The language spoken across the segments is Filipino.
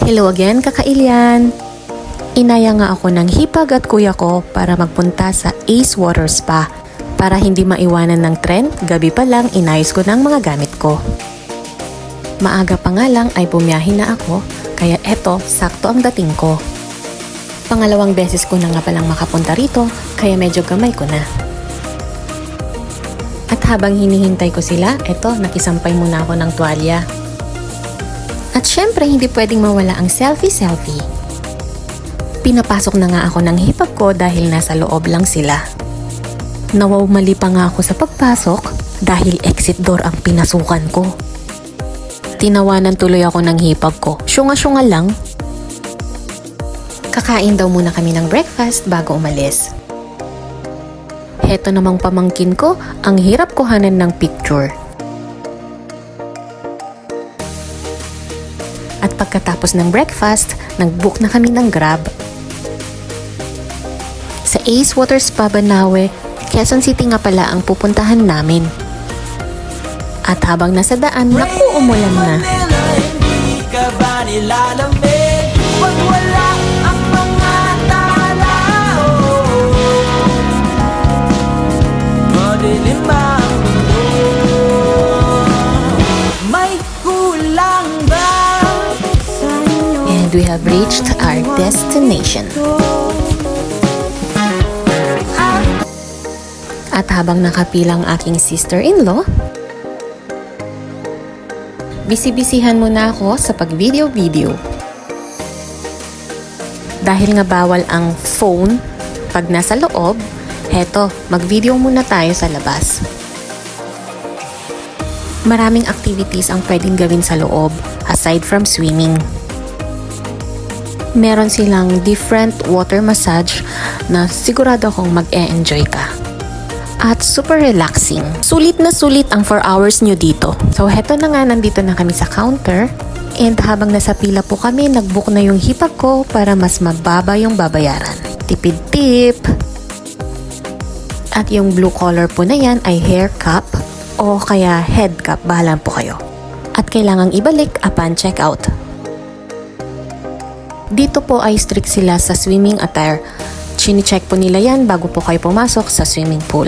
Hello again, kakailyan! Inaya nga ako ng hipag at kuya ko para magpunta sa Ace Water Spa. Para hindi maiwanan ng trend, gabi pa lang inayos ko ng mga gamit ko. Maaga pa nga lang ay bumiyahin na ako, kaya eto, sakto ang dating ko. Pangalawang beses ko na nga palang makapunta rito, kaya medyo gamay ko na. At habang hinihintay ko sila, eto, nakisampay muna ako ng tuwalya. At syempre, hindi pwedeng mawala ang selfie-selfie. Pinapasok na nga ako ng hipag ko dahil nasa loob lang sila. Nawawmali pa nga ako sa pagpasok dahil exit door ang pinasukan ko. Tinawanan tuloy ako ng hipag ko. Syunga-syunga lang. Kakain daw muna kami ng breakfast bago umalis. Heto namang pamangkin ko, ang hirap kuhanan ng picture. At pagkatapos ng breakfast, nag-book na kami ng Grab. Sa Ace Water Spa Banawe, Quezon City nga pala ang pupuntahan namin. At habang nasa daan, naku, umulan na. Hindi ka ba nilalamig pag wala ang mga tao? Madilim ang mundo. May kulang ba sa inyo? And we have reached our destination. At habang nakapilang aking sister-in-law, bisi-bisihan muna ako sa pag-video-video. Dahil nga bawal ang phone pag nasa loob, heto, mag-video muna tayo sa labas. Maraming activities ang pwedeng gawin sa loob aside from swimming. Meron silang different water massage na sigurado akong mag-e-enjoy ka. At super relaxing. Sulit na sulit ang 4 hours nyo dito. So heto na nga, nandito na kami sa counter. And habang nasa pila po kami, nag-book na yung hipag ko para mas mababa yung babayaran. Tipid tip! At yung blue color po na yan ay hair cap o kaya head cap, bahala po kayo. At kailangang ibalik upon checkout. Dito po ay strict sila sa swimming attire. Chine-check po nila yan bago po kayo pumasok sa swimming pool.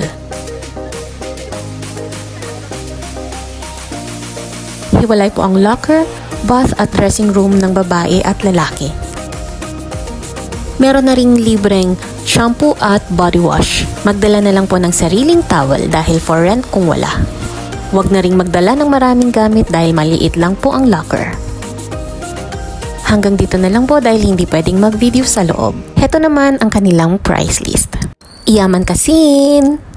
Hiwalay po ang locker, bath at dressing room ng babae at lalaki. Meron na ring libreng shampoo at body wash. Magdala na lang po ng sariling towel dahil for rent kung wala. Huwag na ring magdala ng maraming gamit dahil maliit lang po ang locker. Hanggang dito na lang po dahil hindi pwedeng mag-video sa loob. Heto naman ang kanilang price list. Iyaman kasin!